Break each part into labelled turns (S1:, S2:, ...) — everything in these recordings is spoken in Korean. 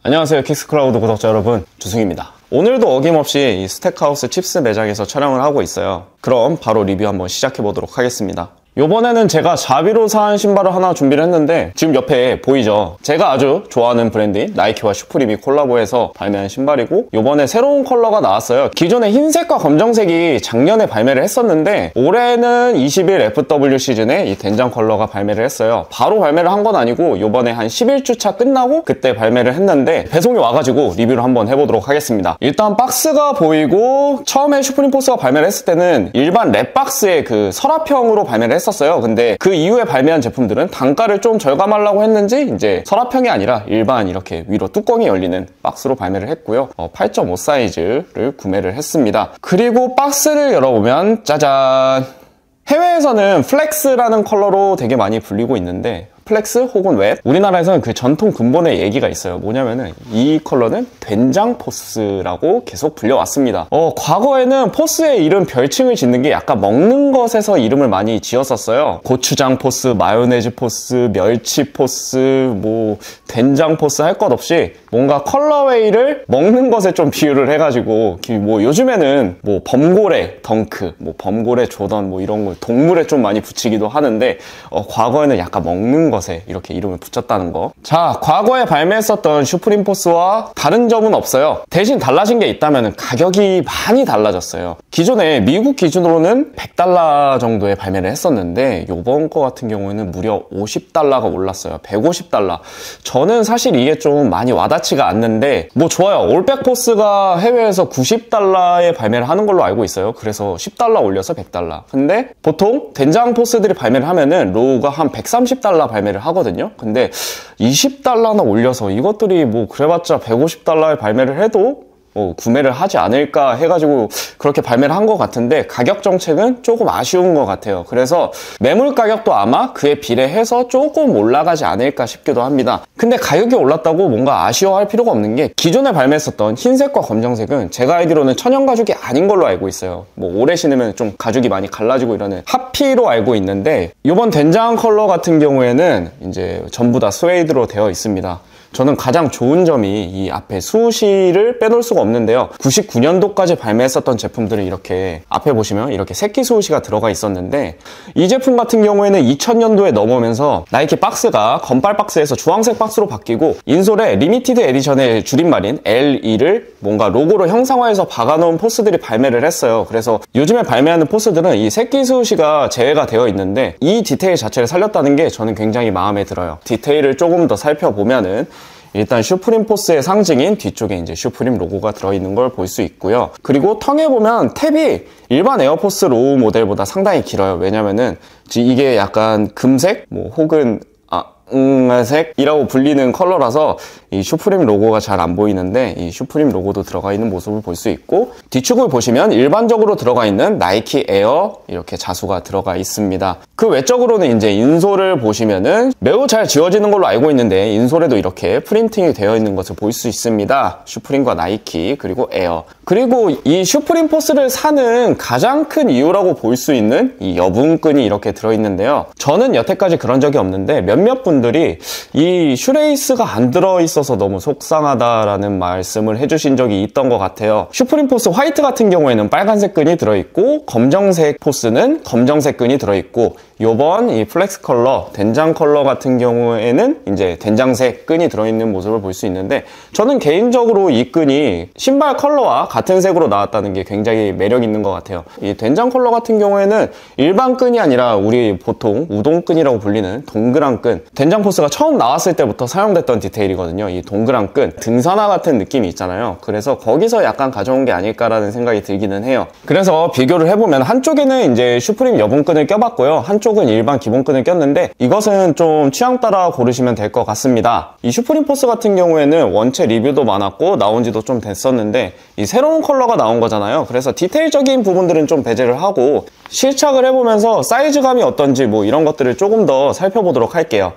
S1: 안녕하세요, 킥스클라우드 구독자 여러분, 주승입니다. 오늘도 어김없이 이 스택하우스 칩스 매장에서 촬영을 하고 있어요. 그럼 바로 리뷰 한번 시작해 보도록 하겠습니다. 요번에는 제가 자비로 산 신발을 하나 준비를 했는데, 지금 옆에 보이죠? 제가 아주 좋아하는 브랜드인 나이키와 슈프림이 콜라보해서 발매한 신발이고, 요번에 새로운 컬러가 나왔어요. 기존에 흰색과 검정색이 작년에 발매를 했었는데, 올해는 21 FW 시즌에 이 된장 컬러가 발매를 했어요. 바로 발매를 한 건 아니고 요번에 한 11주차 끝나고 그때 발매를 했는데, 배송이 와가지고 리뷰를 한번 해보도록 하겠습니다. 일단 박스가 보이고, 처음에 슈프림 포스가 발매를 했을 때는 일반 랩박스의 그 서랍형으로 발매를 했었어요. 근데 그 이후에 발매한 제품들은 단가를 좀 절감하려고 했는지 이제 서랍형이 아니라 일반 이렇게 위로 뚜껑이 열리는 박스로 발매를 했고요. 8.5 사이즈를 구매를 했습니다. 그리고 박스를 열어보면 짜잔! 해외에서는 플렉스라는 컬러로 되게 많이 불리고 있는데, 플렉스 혹은 웻, 우리나라에서는 그 전통 근본의 얘기가 있어요. 뭐냐면은 이 컬러는 된장 포스라고 계속 불려왔습니다. 과거에는 포스에 이름 별칭을 짓는 게 약간 먹는 것에서 이름을 많이 지었었어요. 고추장 포스, 마요네즈 포스, 멸치 포스, 뭐 된장 포스 할 것 없이 뭔가 컬러웨이를 먹는 것에 좀 비유를 해가지고, 뭐 요즘에는 뭐 범고래 덩크, 뭐 범고래 조던, 뭐 이런 걸 동물에 좀 많이 붙이기도 하는데, 과거에는 약간 먹는 것에 이렇게 이름을 붙였다는 거. 자, 과거에 발매했었던 슈프림 포스와 다른 점은 없어요. 대신 달라진 게 있다면 가격이 많이 달라졌어요. 기존에 미국 기준으로는 $100 정도에 발매를 했었는데, 요번 거 같은 경우에는 무려 $50가 올랐어요. $150. 저는 사실 이게 좀 많이 와닿지가 않는데, 뭐 좋아요. 올백 포스가 해외에서 $90에 발매를 하는 걸로 알고 있어요. 그래서 $10 올려서 $100. 근데 보통 된장 포스들이 발매를 하면은 로우가 한 $130 발매를 하거든요. 근데 $20나 올려서 이것들이 뭐 그래봤자 $150에 발매를 해도 구매를 하지 않을까 해가지고 그렇게 발매를 한 것 같은데, 가격 정책은 조금 아쉬운 것 같아요. 그래서 매물 가격도 아마 그에 비례해서 조금 올라가지 않을까 싶기도 합니다. 근데 가격이 올랐다고 뭔가 아쉬워할 필요가 없는 게, 기존에 발매했었던 흰색과 검정색은 제가 알기로는 천연 가죽이 아닌 걸로 알고 있어요. 뭐 오래 신으면 좀 가죽이 많이 갈라지고 이러는 하피로 알고 있는데, 이번 된장 컬러 같은 경우에는 이제 전부 다 스웨이드로 되어 있습니다. 저는 가장 좋은 점이 이 앞에 수시를 빼놓을 수가 없는데요. 99년도까지 발매했었던 제품들은 이렇게 앞에 보시면 이렇게 새끼 수시가 들어가 있었는데, 이 제품 같은 경우에는 2000년도에 넘어오면서 나이키 박스가 건빨 박스에서 주황색 박스로 바뀌고, 인솔에 리미티드 에디션의 줄임말인 LE를 뭔가 로고로 형상화해서 박아놓은 포스들이 발매를 했어요. 그래서 요즘에 발매하는 포스들은 이 새끼 수시가 제외가 되어 있는데, 이 디테일 자체를 살렸다는 게 저는 굉장히 마음에 들어요. 디테일을 조금 더 살펴보면은 일단 슈프림 포스의 상징인 뒤쪽에 이제 슈프림 로고가 들어있는 걸 볼 수 있고요. 그리고 텅에 보면 탭이 일반 에어포스 로우 모델보다 상당히 길어요. 왜냐면은 이게 약간 금색 뭐 혹은 색이라고 불리는 컬러라서 이 슈프림 로고가 잘 안 보이는데, 이 슈프림 로고도 들어가 있는 모습을 볼 수 있고, 뒤축을 보시면 일반적으로 들어가 있는 나이키 에어 이렇게 자수가 들어가 있습니다. 그 외적으로는 이제 인솔을 보시면은 매우 잘 지워지는 걸로 알고 있는데, 인솔에도 이렇게 프린팅이 되어 있는 것을 볼 수 있습니다. 슈프림과 나이키 그리고 에어. 그리고 이 슈프림 포스를 사는 가장 큰 이유라고 볼 수 있는 이 여분끈이 이렇게 들어있는데요. 저는 여태까지 그런 적이 없는데, 몇몇 분들이 이 슈레이스가 안 들어있어서 너무 속상하다라는 말씀을 해주신 적이 있던 것 같아요. 슈프림 포스 화이트 같은 경우에는 빨간색 끈이 들어있고, 검정색 포스는 검정색 끈이 들어있고, 요번 이 플렉스 컬러, 된장 컬러 같은 경우에는 이제 된장색 끈이 들어있는 모습을 볼 수 있는데, 저는 개인적으로 이 끈이 신발 컬러와 같은 색으로 나왔다는 게 굉장히 매력 있는 것 같아요. 이 된장 컬러 같은 경우에는 일반 끈이 아니라 우리 보통 우동끈이라고 불리는 동그란 끈, 된장 포스가 처음 나왔을 때부터 사용됐던 디테일이거든요. 이 동그란 끈, 등산화 같은 느낌이 있잖아요. 그래서 거기서 약간 가져온 게 아닐까라는 생각이 들기는 해요. 그래서 비교를 해보면 한쪽에는 이제 슈프림 여분끈을 껴봤고요, 한쪽은 일반 기본끈을 꼈는데, 이것은 좀 취향 따라 고르시면 될 것 같습니다. 이 슈프림 포스 같은 경우에는 원체 리뷰도 많았고 나온 지도 좀 됐었는데, 이 새로운 컬러가 나온 거잖아요. 그래서 디테일적인 부분들은 좀 배제를 하고 실착을 해보면서 사이즈감이 어떤지 뭐 이런 것들을 조금 더 살펴보도록 할게요.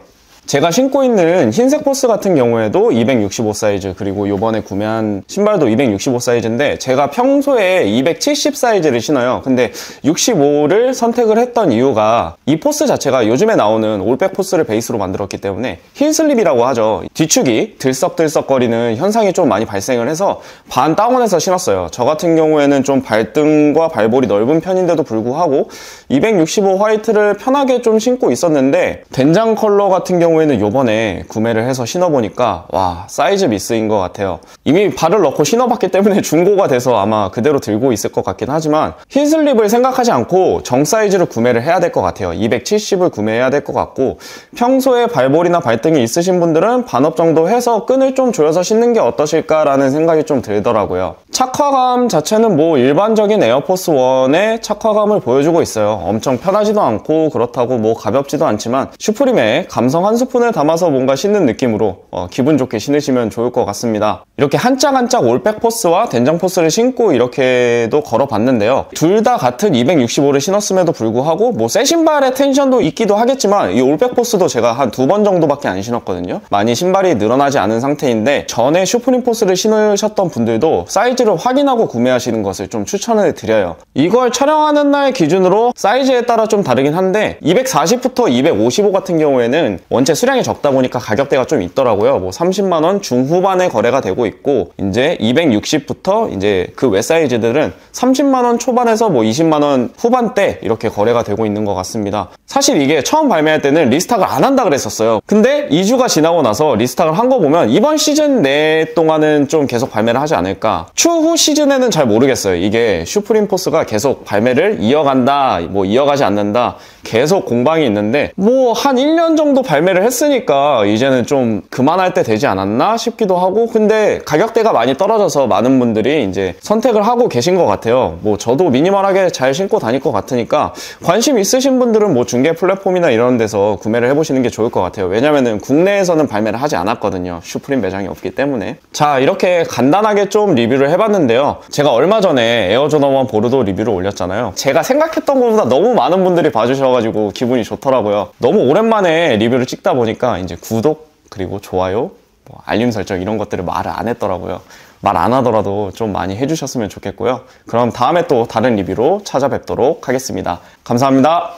S1: 제가 신고 있는 흰색 포스 같은 경우에도 265 사이즈, 그리고 요번에 구매한 신발도 265 사이즈인데 제가 평소에 270 사이즈를 신어요. 근데 65를 선택을 했던 이유가 이 포스 자체가 요즘에 나오는 올백 포스를 베이스로 만들었기 때문에 힐슬립이라고 하죠. 뒤축이 들썩들썩거리는 현상이 좀 많이 발생을 해서 반 다운해서 신었어요. 저 같은 경우에는 좀 발등과 발볼이 넓은 편인데도 불구하고 265 화이트를 편하게 좀 신고 있었는데 된장 컬러 같은 경우에는 요번에 구매를 해서 신어보니까 와, 사이즈 미스인 것 같아요. 이미 발을 넣고 신어봤기 때문에 중고가 돼서 아마 그대로 들고 있을 것 같긴 하지만 힐슬립을 생각하지 않고 정 사이즈를 구매를 해야 될 것 같아요. 270을 구매해야 될 것 같고 평소에 발볼이나 발등이 있으신 분들은 반업 정도 해서 끈을 좀 조여서 신는 게 어떠실까라는 생각이 좀 들더라고요. 착화감 자체는 뭐 일반적인 에어포스 1의 착화감을 보여주고 있어요. 엄청 편하지도 않고 그렇다고 뭐 가볍지도 않지만 슈프림의 감성 한 스푼을 담아서 뭔가 신는 느낌으로 기분 좋게 신으시면 좋을 것 같습니다. 이렇게 한 짝 한 짝 올백 포스와 된장 포스를 신고 이렇게도 걸어봤는데요. 둘 다 같은 265를 신었음에도 불구하고 뭐 새 신발의 텐션도 있기도 하겠지만 이 올백 포스도 제가 한 2번 정도밖에 안 신었거든요. 많이 신발이 늘어나지 않은 상태인데 전에 슈프림 포스를 신으셨던 분들도 사이즈를 확인하고 구매하시는 것을 좀 추천을 드려요. 이걸 촬영하는 날 기준으로 사이즈에 따라 좀 다르긴 한데 240부터 255 같은 경우에는 원체 수량이 적다 보니까 가격대가 좀 있더라고요. 뭐 30만원 중후반에 거래가 되고 있고 이제 260부터 이제 그 외 사이즈들은 30만원 초반에서 뭐 20만원 후반대 이렇게 거래가 되고 있는 것 같습니다. 사실 이게 처음 발매할 때는 리스탁을 안 한다 그랬었어요. 근데 2주가 지나고 나서 리스탁을 한 거 보면 이번 시즌 내 동안은 좀 계속 발매를 하지 않을까. 추후 시즌에는 잘 모르겠어요. 이게 슈프림 포스가 계속 발매를 이어간다, 뭐 이어가지 않는다, 계속 공방이 있는데 뭐 한 1년 정도 발매를 했으니까 이제는 좀 그만할 때 되지 않았나 싶기도 하고, 근데 가격대가 많이 떨어져서 많은 분들이 이제 선택을 하고 계신 것 같아요. 뭐 저도 미니멀하게 잘 신고 다닐 것 같으니까 관심 있으신 분들은 뭐 중개 플랫폼이나 이런 데서 구매를 해보시는 게 좋을 것 같아요. 왜냐면은 국내에서는 발매를 하지 않았거든요. 슈프림 매장이 없기 때문에. 자, 이렇게 간단하게 좀 리뷰를 해봤는데요. 제가 얼마 전에 에어조던 1 보르도 리뷰를 올렸잖아요. 제가 생각했던 것보다 너무 많은 분들이 봐주셔가지고 기분이 좋더라고요. 너무 오랜만에 리뷰를 찍다 보니까 이제 구독 그리고 좋아요, 뭐 알림 설정 이런 것들을 말을 안 했더라고요. 말 안 하더라도 좀 많이 해주셨으면 좋겠고요. 그럼 다음에 또 다른 리뷰로 찾아뵙도록 하겠습니다. 감사합니다.